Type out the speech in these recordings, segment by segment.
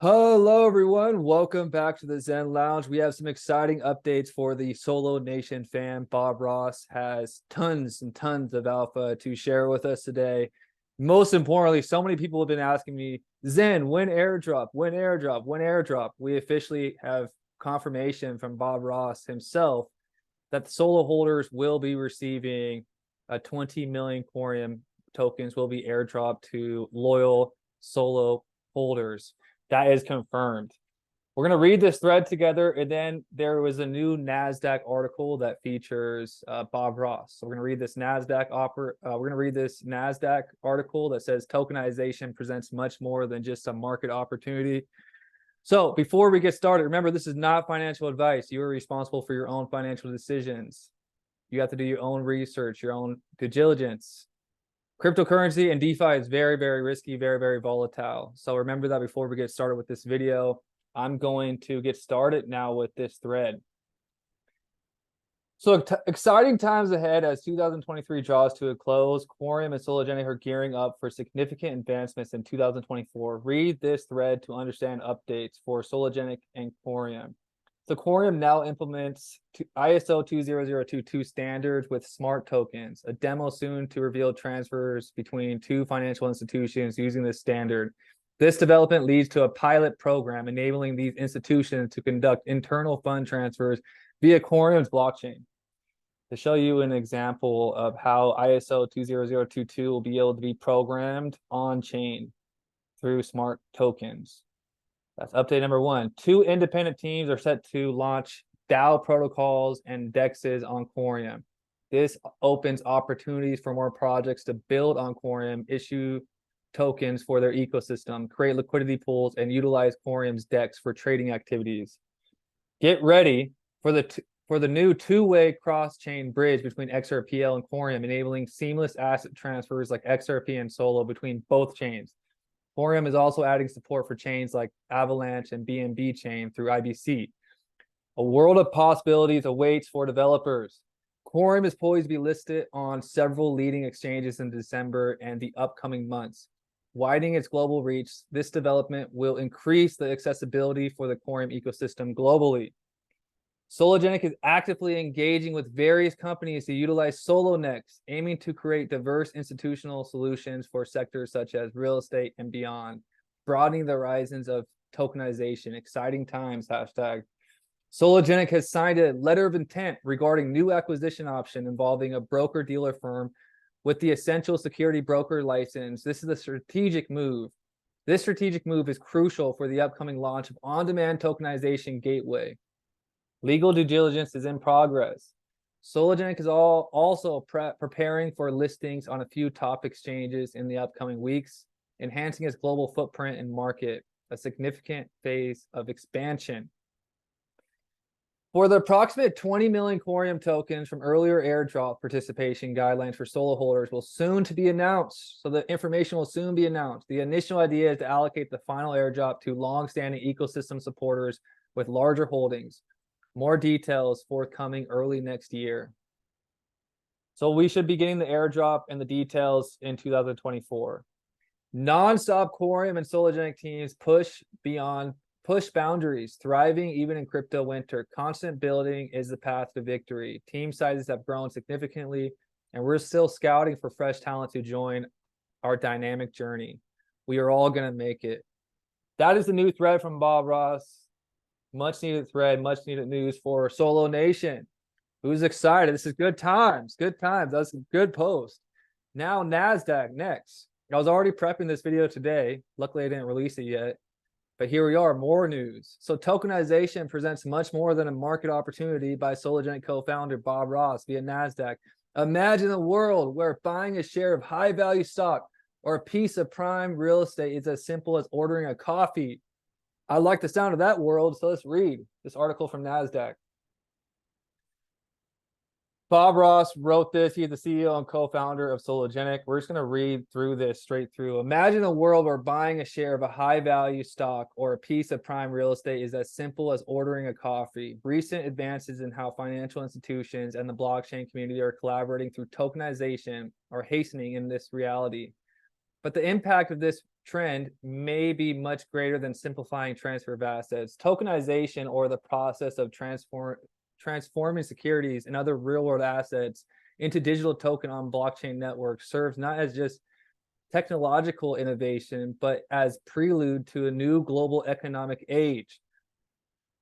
Hello, everyone. Welcome back to the Zen Lounge. We have some exciting updates for the Solo Nation fan. Bob Ross has tons and tons of alpha to share with us today. Most importantly, so many people have been asking me, Zen, when airdrop, when airdrop, when airdrop? We officially have confirmation from Bob Ross himself that the Solo holders will be receiving 20 million Coreum tokens will be airdropped to loyal Solo holders. That is confirmed. We're going to read this thread together, and then there was a new Nasdaq article that features Bob Ross. So we're going to read this Nasdaq article that says tokenization presents much more than just a market opportunity. So before we get started, remember, this is not financial advice. You are responsible for your own financial decisions. You have to do your own research, your own due diligence. Cryptocurrency and DeFi is very, very risky, very, very volatile. So remember that before we get started with this video. I'm going to get started now with this thread. So exciting times ahead as 2023 draws to a close. Coreum and Sologenic are gearing up for significant advancements in 2024. Read this thread to understand updates for Sologenic and Coreum. So Coreum now implements ISO 20022 standards with smart tokens, a demo soon to reveal transfers between two financial institutions using this standard. This development leads to a pilot program enabling these institutions to conduct internal fund transfers via Coreum's blockchain. To show you an example of how ISO 20022 will be able to be programmed on-chain through smart tokens. That's update number one. Two independent teams are set to launch DAO protocols and DEXs on Coreum. This opens opportunities for more projects to build on Coreum, issue tokens for their ecosystem, create liquidity pools, and utilize Coreum's DEX for trading activities. Get ready for the new two-way cross-chain bridge between XRPL and Coreum, enabling seamless asset transfers like XRP and Solo between both chains. Coreum is also adding support for chains like Avalanche and BNB chain through IBC. A world of possibilities awaits for developers. Coreum is poised to be listed on several leading exchanges in December and the upcoming months. Widening its global reach, this development will increase the accessibility for the Coreum ecosystem globally. Sologenic is actively engaging with various companies to utilize SoloNex, aiming to create diverse institutional solutions for sectors such as real estate and beyond, broadening the horizons of tokenization. Exciting times, hashtag. Sologenic has signed a letter of intent regarding new acquisition option involving a broker-dealer firm with the essential security broker license. This is a strategic move. This strategic move is crucial for the upcoming launch of on-demand tokenization gateway. Legal due diligence is in progress. Sologenic is also preparing for listings on a few top exchanges in the upcoming weeks, enhancing its global footprint and market, a significant phase of expansion. For the approximate 20 million Coreum tokens from earlier airdrop participation guidelines for Solo holders will soon to be announced. So the information will soon be announced. The initial idea is to allocate the final airdrop to long-standing ecosystem supporters with larger holdings. More details forthcoming early next year. So we should be getting the airdrop and the details in 2024. Non-stop Coreum and Sologenic teams push boundaries, thriving even in crypto winter. Constant building is the path to victory. Team sizes have grown significantly, and we're still scouting for fresh talent to join our dynamic journey. We are all going to make it. That is the new thread from Bob Ross. Much needed thread, much needed news for Solo Nation. Who's excited? This is good times. Good times. That's a good post. Now Nasdaq next. I was already prepping this video today. Luckily, I didn't release it yet. But here we are, more news. So tokenization presents much more than a market opportunity by Sologenic co-founder Bob Ross via Nasdaq. Imagine a world where buying a share of high-value stock or a piece of prime real estate is as simple as ordering a coffee. I like the sound of that world, so let's read this article from Nasdaq. Bob Ross wrote this. He's the CEO and co-founder of Sologenic. We're just going to read through this straight through. Imagine a world where buying a share of a high-value stock or a piece of prime real estate is as simple as ordering a coffee. Recent advances in how financial institutions and the blockchain community are collaborating through tokenization are hastening in this reality. But the impact of this trend may be much greater than simplifying transfer of assets. Tokenization, or the process of transforming securities and other real-world assets into digital token on blockchain networks, serves not as just technological innovation, but as prelude to a new global economic age.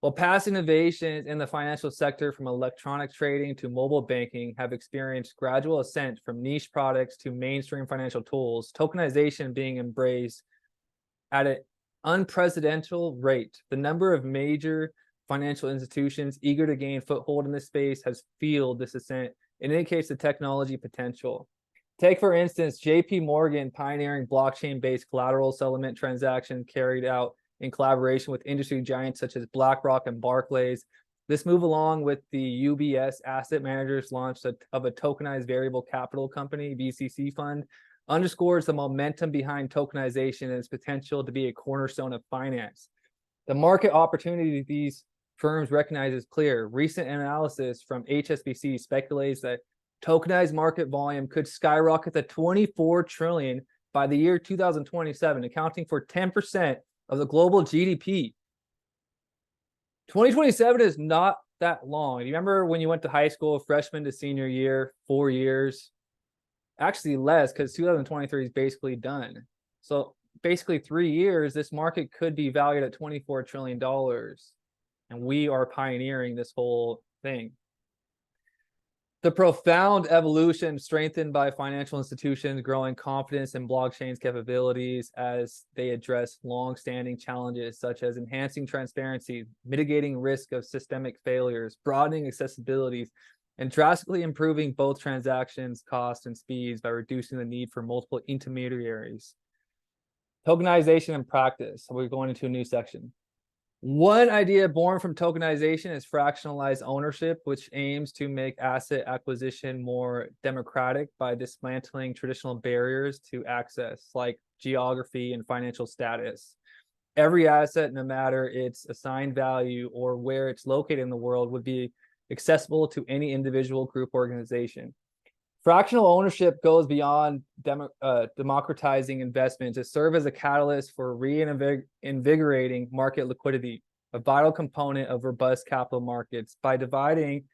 While past innovations in the financial sector, from electronic trading to mobile banking, have experienced gradual ascent from niche products to mainstream financial tools, tokenization being embraced at an unprecedented rate. The number of major financial institutions eager to gain foothold in this space has fueled this ascent and indicates the technology potential. Take, for instance, JP Morgan pioneering blockchain-based collateral settlement transactions carried out in collaboration with industry giants such as BlackRock and Barclays. This move, along with the UBS asset managers launch of a tokenized variable capital company, VCC fund, underscores the momentum behind tokenization and its potential to be a cornerstone of finance. The market opportunity these firms recognize is clear. Recent analysis from HSBC speculates that tokenized market volume could skyrocket to 24 trillion by the year 2027, accounting for 10% of the global GDP. 2027 is not that long. You remember when you went to high school, freshman to senior year, 4 years? Actually less, because 2023 is basically done. So basically 3 years, this market could be valued at $24 trillion. And we are pioneering this whole thing. The profound evolution strengthened by financial institutions growing confidence in blockchain's capabilities as they address long-standing challenges such as enhancing transparency, mitigating risk of systemic failures, broadening accessibilities, and drastically improving both transactions costs and speeds by reducing the need for multiple intermediaries. Tokenization in practice. So we're going into a new section. One idea born from tokenization is fractionalized ownership, which aims to make asset acquisition more democratic by dismantling traditional barriers to access, like geography and financial status. Every asset, no matter its assigned value or where it's located in the world, would be accessible to any individual, group, organization. Fractional ownership goes beyond democratizing investment to serve as a catalyst for reinvigorating market liquidity, a vital component of robust capital markets. By dividing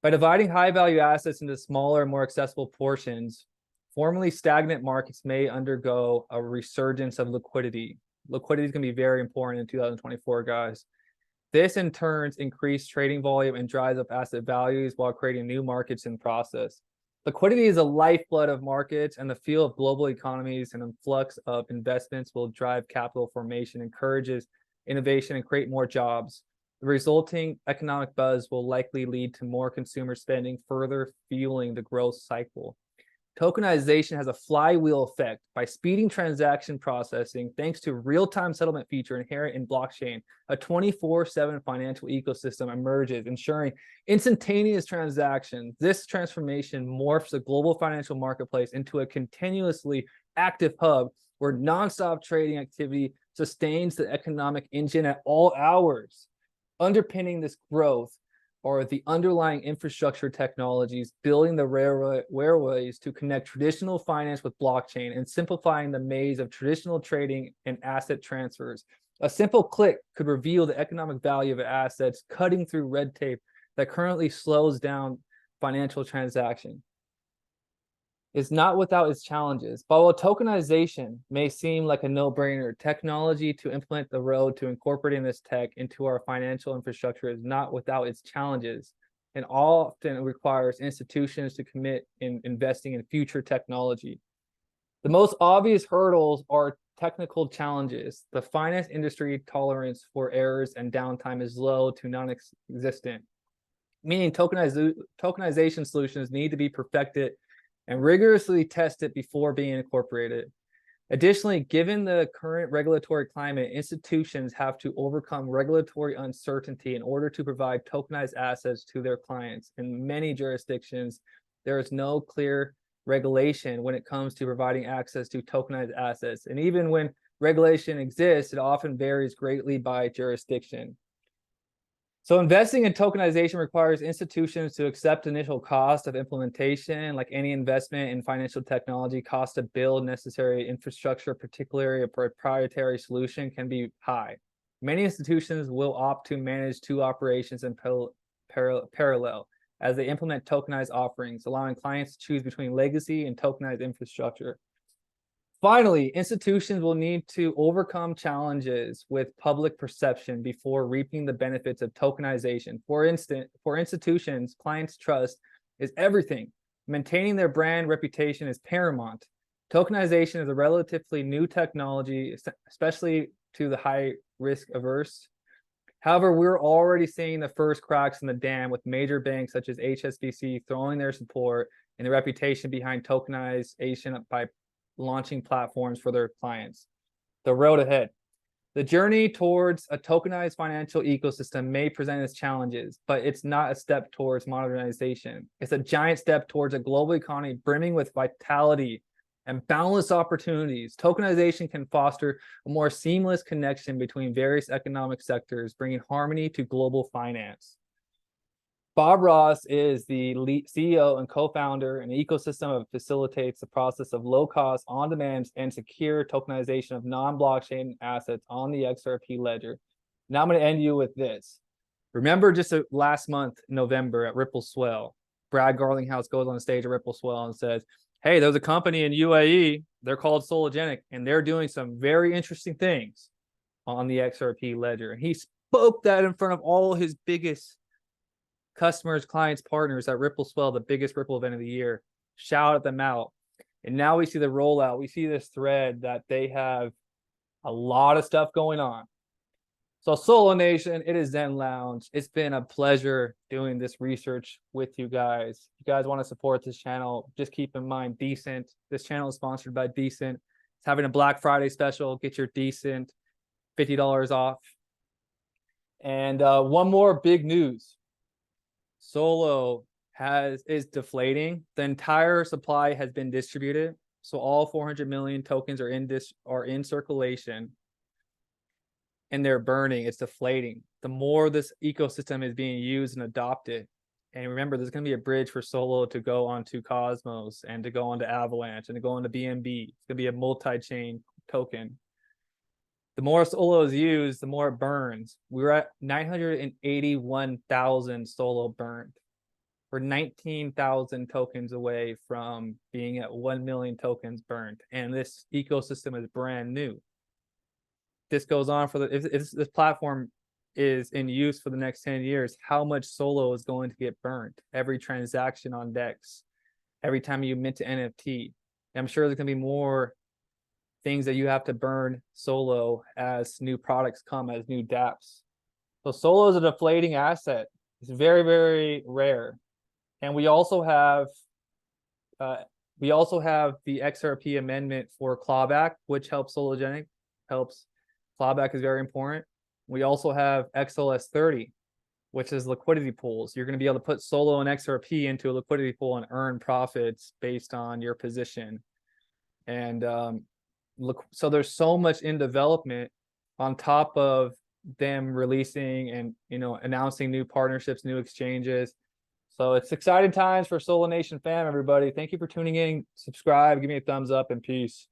high-value assets into smaller, more accessible portions, formerly stagnant markets may undergo a resurgence of liquidity. Liquidity is going to be very important in 2024, guys. This, in turn, increases trading volume and drives up asset values while creating new markets in process. Liquidity is a lifeblood of markets, and the feel of global economies and influx of investments will drive capital formation, encourages innovation, and create more jobs. The resulting economic buzz will likely lead to more consumer spending, further fueling the growth cycle. Tokenization has a flywheel effect. By speeding transaction processing, thanks to real-time settlement feature inherent in blockchain, a 24/7 financial ecosystem emerges, ensuring instantaneous transactions. This transformation morphs the global financial marketplace into a continuously active hub where nonstop trading activity sustains the economic engine at all hours. Underpinning this growth are the underlying infrastructure technologies, building the railways to connect traditional finance with blockchain and simplifying the maze of traditional trading and asset transfers. A simple click could reveal the economic value of assets, cutting through red tape that currently slows down financial transaction. Is not without its challenges. But while tokenization may seem like a no-brainer, technology to implement the road to incorporating this tech into our financial infrastructure is not without its challenges, and often requires institutions to commit in investing in future technology. The most obvious hurdles are technical challenges. The finance industry tolerance for errors and downtime is low to non-existent, meaning tokenization solutions need to be perfected and rigorously tested before being incorporated. Additionally, given the current regulatory climate, institutions have to overcome regulatory uncertainty in order to provide tokenized assets to their clients. In many jurisdictions, there is no clear regulation when it comes to providing access to tokenized assets. And even when regulation exists, it often varies greatly by jurisdiction. So investing in tokenization requires institutions to accept initial cost of implementation. Like any investment in financial technology, cost to build necessary infrastructure, particularly a proprietary solution, can be high. Many institutions will opt to manage two operations in parallel as they implement tokenized offerings, allowing clients to choose between legacy and tokenized infrastructure. Finally, institutions will need to overcome challenges with public perception before reaping the benefits of tokenization. For instance, for institutions, clients' trust is everything. Maintaining their brand reputation is paramount. Tokenization is a relatively new technology, especially to the high risk averse. However, we're already seeing the first cracks in the dam, with major banks such as HSBC throwing their support and the reputation behind tokenization by launching platforms for their clients. The road ahead. The journey towards a tokenized financial ecosystem may present its challenges, but it's not a step towards modernization. It's a giant step towards a global economy brimming with vitality and boundless opportunities. Tokenization can foster a more seamless connection between various economic sectors, bringing harmony to global finance. Bob Ross is the CEO and co-founder, and an ecosystem that facilitates the process of low-cost, on-demand, and secure tokenization of non-blockchain assets on the XRP ledger. Now I'm going to end you with this. Remember just last month, November, at Ripple Swell, Brad Garlinghouse goes on stage at Ripple Swell and says, hey, there's a company in UAE, they're called Sologenic, and they're doing some very interesting things on the XRP ledger. And he spoke that in front of all his biggest customers, clients, partners at Ripple Swell, the biggest Ripple event of the year, shouted them out. And now we see the rollout. We see this thread that they have a lot of stuff going on. So Solo Nation, it is Zen Lounge. It's been a pleasure doing this research with you guys. If you guys want to support this channel, just keep in mind Decent. This channel is sponsored by Decent. It's having a Black Friday special. Get your Decent $50 off. And one more big news. Solo is deflating. The entire supply has been distributed, so all 400 million tokens are in circulation, and they're burning. It's deflating. The more this ecosystem is being used and adopted, and remember, there's going to be a bridge for Solo to go onto Cosmos and to go onto Avalanche and to go onto BNB. It's going to be a multi-chain token. The more Solo is used, the more it burns. We were at 981,000 Solo burned. We're 19,000 tokens away from being at 1 million tokens burned. And this ecosystem is brand new. This goes on for if this platform is in use for the next 10 years, how much Solo is going to get burned? Every transaction on DEX, every time you mint an NFT. I'm sure there's going to be more things that you have to burn Solo as new products come, as new dApps. So Solo is a deflating asset. It's very, very rare. And we also have the XRP amendment for clawback, which helps Sologenic. Clawback is very important. We also have XLS30, which is liquidity pools. You're going to be able to put Solo and XRP into a liquidity pool and earn profits based on your position. And look, so there's so much in development on top of them releasing and announcing new partnerships, new exchanges. So it's exciting times for Solo Nation fam, everybody. Thank you for tuning in. Subscribe, give me a thumbs up, and peace.